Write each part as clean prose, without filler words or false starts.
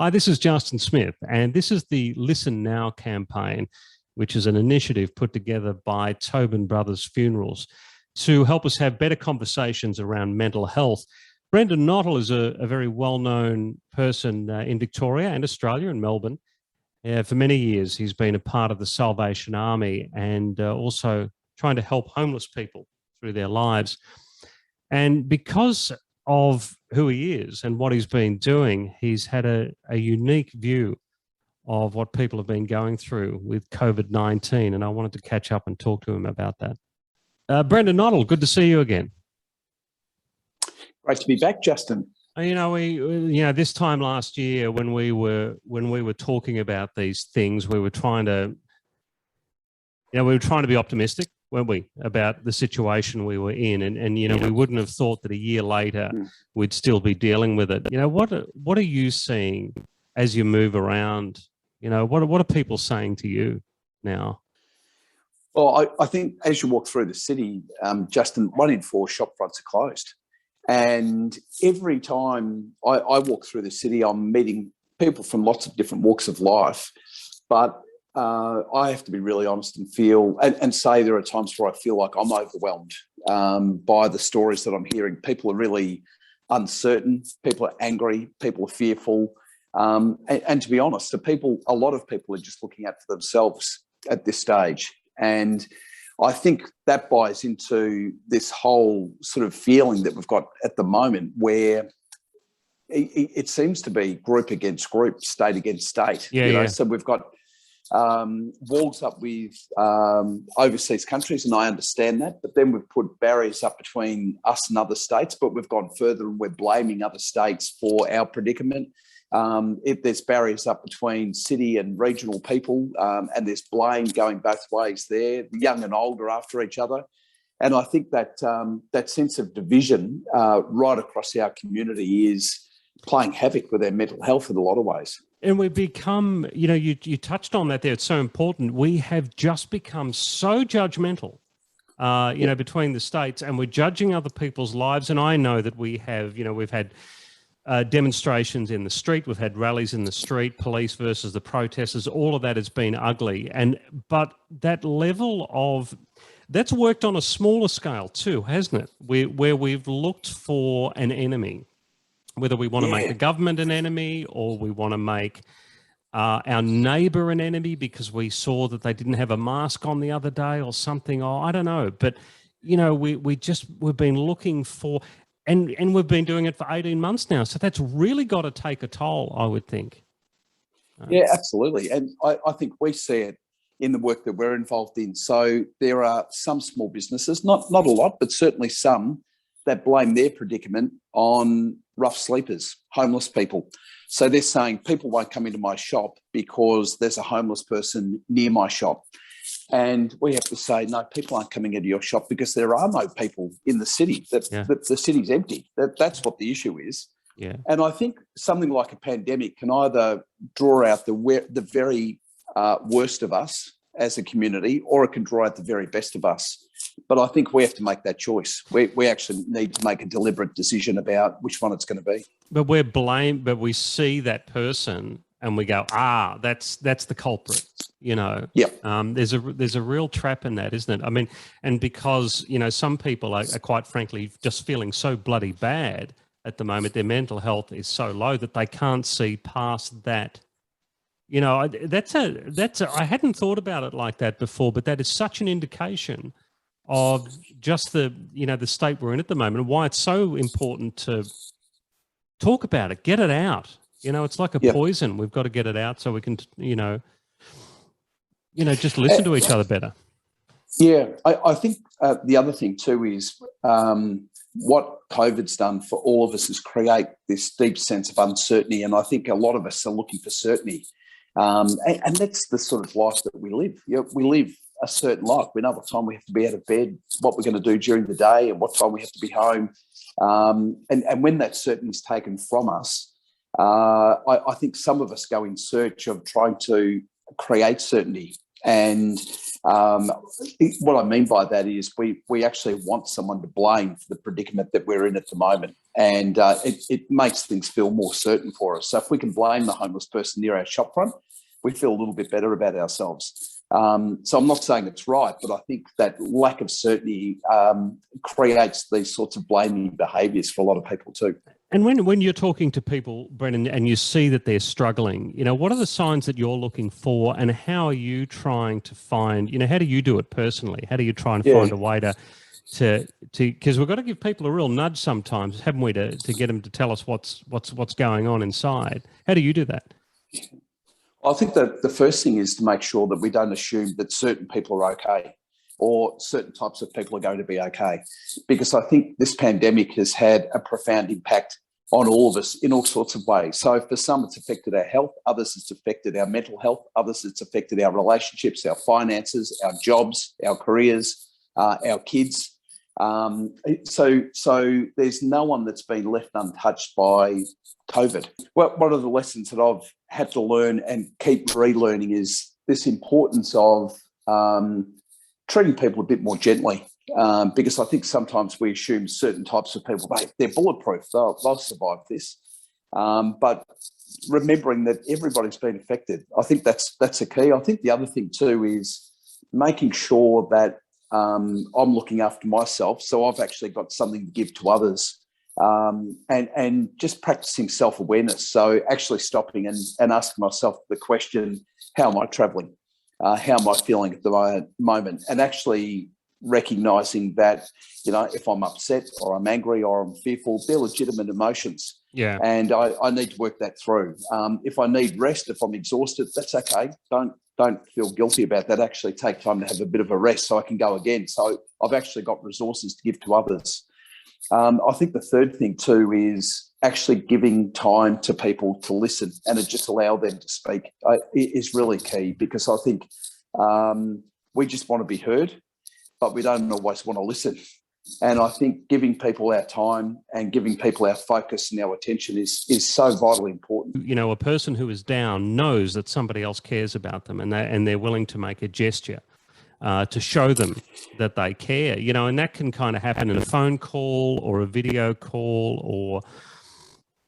Hi, this is Justin Smith, and this is the Listen Now campaign, which is an initiative put together by Tobin Brothers Funerals to help us have better conversations around mental health. Brendan Nottle is a very well-known person in Victoria and Australia and Melbourne. For many years, he's been a part of the Salvation Army and also trying to help homeless people through their lives. And because of who he is and what he's been doing, he's had a unique view of what people have been going through with COVID-19. And I wanted to catch up and talk to him about that. Brendan Nottle, good to see you again. Great to be back, Justin. This time last year when we were talking about these things, we were trying to be optimistic, weren't we, about the situation we were in, and we wouldn't have thought that a year later we'd still be dealing with it. What are you seeing as you move around? What are people saying to you now? Well, I think as you walk through the city, Justin, 1 in 4 shop fronts are closed. And every time I walk through the city, I'm meeting people from lots of different walks of life. But I have to be really honest and say there are times where I feel like I'm overwhelmed by the stories that I'm hearing. People are really uncertain. People are angry. People are fearful. And to be honest, a lot of people are just looking out for themselves at this stage. And I think that buys into this whole sort of feeling that we've got at the moment where it seems to be group against group, state against state. So we've got walls up with overseas countries, and I understand that, but then we've put barriers up between us and other states, but we've gone further and we're blaming other states for our predicament. If there's barriers up between city and regional people, and there's blame going both ways there, young and old are after each other. And I think that that sense of division right across our community is playing havoc with our mental health in a lot of ways. And we've become, you touched on that there, it's so important. We have just become so judgmental, between the states, and we're judging other people's lives. And I know that we have, we've had demonstrations in the street, we've had rallies in the street, police versus the protesters, all of that has been ugly. But that level that's worked on a smaller scale too, hasn't it? Where we've looked for an enemy, whether we want to make the government an enemy or we want to make our neighbour an enemy because we saw that they didn't have a mask on the other day or something, or I don't know. But, we've been looking for, and we've been doing it for 18 months now. So that's really got to take a toll, I would think. Yeah, absolutely. And I think we see it in the work that we're involved in. So there are some small businesses, not a lot, but certainly some, that blame their predicament on rough sleepers, homeless people. So they're saying people won't come into my shop because there's a homeless person near my shop. And we have to say, no, people aren't coming into your shop because there are no people in the city. The city's empty. That's what the issue is. Yeah. And I think something like a pandemic can either draw out the very worst of us as a community, or it can draw out the very best of us. But I think we have to make that choice. We actually need to make a deliberate decision about which one it's going to be. But but we see that person and we go, that's the culprit, Yeah. There's a real trap in that, isn't it? I mean, and because, some people are quite frankly just feeling so bloody bad at the moment, their mental health is so low that they can't see past that. I hadn't thought about it like that before, but that is such an indication of just the state we're in at the moment and why it's so important to talk about it, get it out. It's like a poison. We've got to get it out so we can, just listen to each other better. Yeah, I think the other thing too is what COVID's done for all of us is create this deep sense of uncertainty. And I think a lot of us are looking for certainty. And that's the sort of life that we live. We live a certain life. We know what time we have to be out of bed, what we're going to do during the day, and what time we have to be home. And when that certainty is taken from us, I think some of us go in search of trying to create certainty And what I mean by that is we actually want someone to blame for the predicament that we're in at the moment. And it makes things feel more certain for us. So if we can blame the homeless person near our shopfront, we feel a little bit better about ourselves. So I'm not saying it's right, but I think that lack of certainty creates these sorts of blaming behaviours for a lot of people too. And when you're talking to people, Brendan, and you see that they're struggling, what are the signs that you're looking for, and how are you trying to find, how do you do it personally? How do you try and find a way to because we've got to give people a real nudge sometimes, haven't we, to get them to tell us what's going on inside? How do you do that? I think that the first thing is to make sure that we don't assume that certain people are okay or certain types of people are going to be okay, because I think this pandemic has had a profound impact on all of us in all sorts of ways. So for some, it's affected our health, others it's affected our mental health, others it's affected our relationships, our finances, our jobs, our careers, our kids. So there's no one that's been left untouched by COVID. Well, one of the lessons that I've had to learn and keep relearning is this importance of treating people a bit more gently, because I think sometimes we assume certain types of people, they're bulletproof, they'll survive this. But remembering that everybody's been affected, I think that's a key. I think the other thing too is making sure that I'm looking after myself, so I've actually got something to give to others, and just practicing self-awareness. So actually stopping and asking myself the question, how am I travelling? How am I feeling at the moment? And actually recognising that, if I'm upset or I'm angry or I'm fearful, they're legitimate emotions. Yeah. And I need to work that through. If I need rest, if I'm exhausted, that's okay. Don't feel guilty about that. Actually take time to have a bit of a rest so I can go again. So I've actually got resources to give to others. I think the third thing too is actually giving time to people to listen and to just allow them to speak is really key, because I think we just want to be heard, but we don't always want to listen. And I think giving people our time and giving people our focus and our attention is so vitally important. A person who is down knows that somebody else cares about them, and they're willing to make a gesture to show them that they care, and that can kind of happen in a phone call or a video call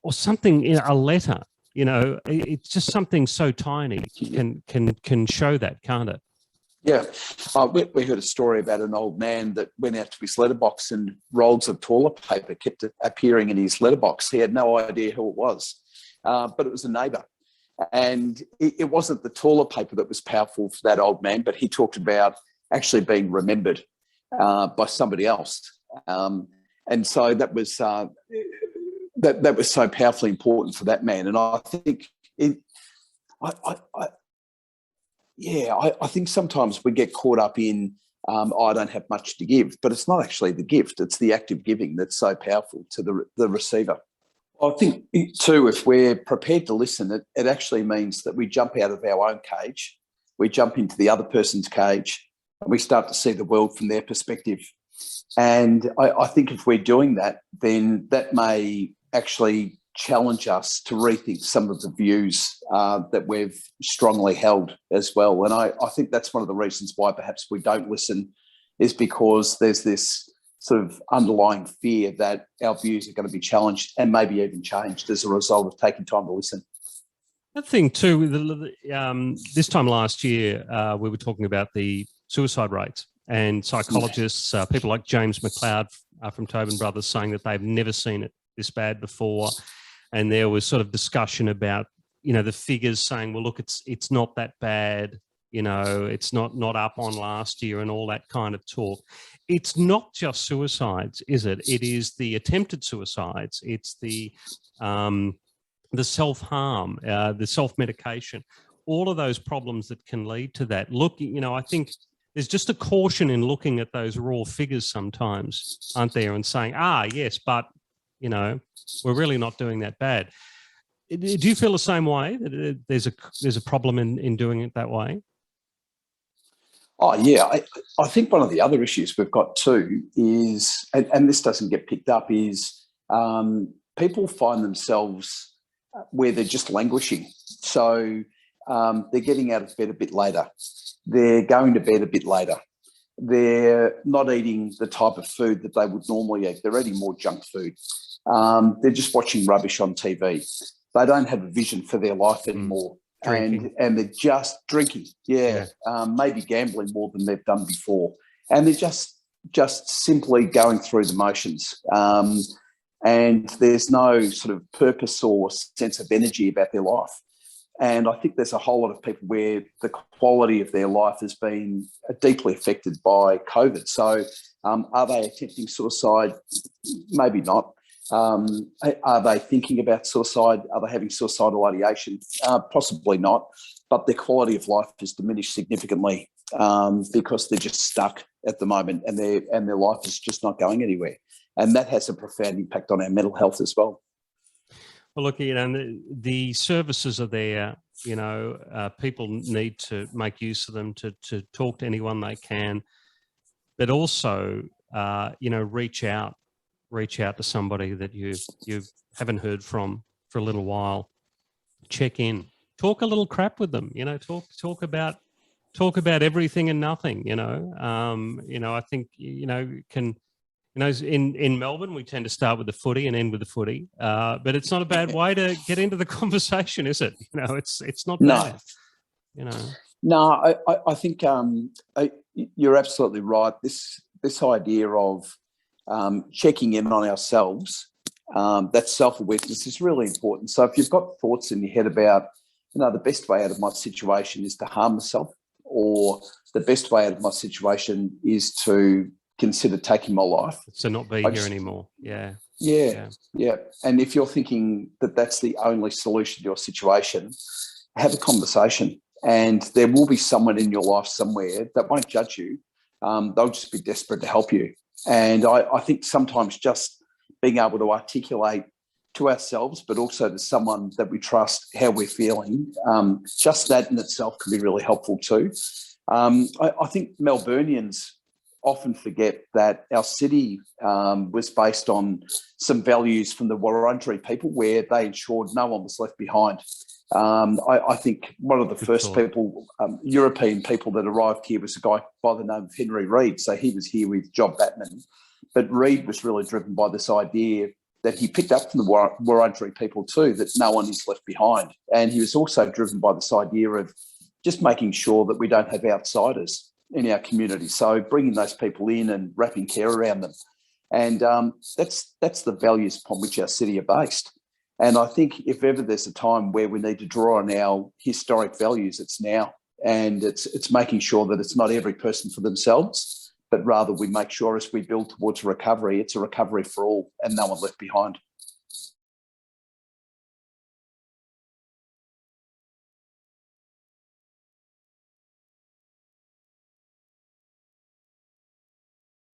or something, a letter. It's just something so tiny can show that, can't it? Yeah. We heard a story about an old man that went out to his letterbox and rolls of toilet paper kept appearing in his letterbox. He had no idea who it was, but it was a neighbour. And it wasn't the toilet paper that was powerful for that old man, but he talked about actually being remembered by somebody else. And so that was that was so powerfully important for that man. And I think I think sometimes we get caught up in, I don't have much to give, but it's not actually the gift, it's the act of giving that's so powerful to the receiver. I think too, if we're prepared to listen, it actually means that we jump out of our own cage, we jump into the other person's cage, and we start to see the world from their perspective. And I think if we're doing that, then that may actually challenge us to rethink some of the views that we've strongly held as well. And I think that's one of the reasons why perhaps we don't listen, is because there's this sort of underlying fear that our views are going to be challenged and maybe even changed as a result of taking time to listen. That thing too, this time last year, we were talking about the suicide rates, and psychologists, people like James McLeod from Tobin Brothers, saying that they've never seen it this bad before. And there was sort of discussion about, the figures saying, well, look, it's not that bad. It's not up on last year and all that kind of talk. It's not just suicides, is it? It is the attempted suicides. It's the self-harm, the self-medication, all of those problems that can lead to that. Look, I think there's just a caution in looking at those raw figures sometimes, aren't there, and saying, yes, but, we're really not doing that bad. Do you feel the same way, that there's a problem in doing it that way? Oh, yeah. I think one of the other issues we've got too is, and this doesn't get picked up, is people find themselves where they're just languishing. So they're getting out of bed a bit later. They're going to bed a bit later. They're not eating the type of food that they would normally eat. They're eating more junk food. They're just watching rubbish on TV. They don't have a vision for their life anymore. Drinking. And they're just drinking, maybe gambling more than they've done before. And they're just simply going through the motions. And there's no sort of purpose or sense of energy about their life. And I think there's a whole lot of people where the quality of their life has been deeply affected by COVID. So are they attempting suicide? Maybe not. Are they thinking about suicide? Are they having suicidal ideation? Possibly not. But their quality of life has diminished significantly because they're just stuck at the moment, and their life is just not going anywhere. And that has a profound impact on our mental health as well. Well, look, the services are there. People need to make use of them to talk to anyone they can, but also, reach out to somebody that you haven't heard from for a little while. Check in, talk a little crap with them. Talk about everything and nothing. I think in Melbourne, we tend to start with the footy and end with the footy, but it's not a bad way to get into the conversation, is it? It's not bad. No, I think you're absolutely right. This idea of checking in on ourselves, that self-awareness is really important. So if you've got thoughts in your head about, the best way out of my situation is to harm myself, or the best way out of my situation is to consider taking my life. So not be here anymore. Yeah. And if you're thinking that that's the only solution to your situation, have a conversation. And there will be someone in your life somewhere that won't judge you. They'll just be desperate to help you. And I think sometimes just being able to articulate to ourselves, but also to someone that we trust, how we're feeling, just that in itself can be really helpful too. I think Melburnians often forget that our city was based on some values from the Wurundjeri people, where they ensured no one was left behind. I think one of the first people, European people that arrived here, was a guy by the name of Henry Reid. So he was here with John Batman. But Reid was really driven by this idea that he picked up from the Wurundjeri people too, that no one is left behind. And he was also driven by this idea of just making sure that we don't have outsiders in our community. So bringing those people in and wrapping care around them. And that's the values upon which our city are based. And I think if ever there's a time where we need to draw on our historic values, it's now. And it's making sure that it's not every person for themselves, but rather we make sure as we build towards recovery, it's a recovery for all and no one left behind.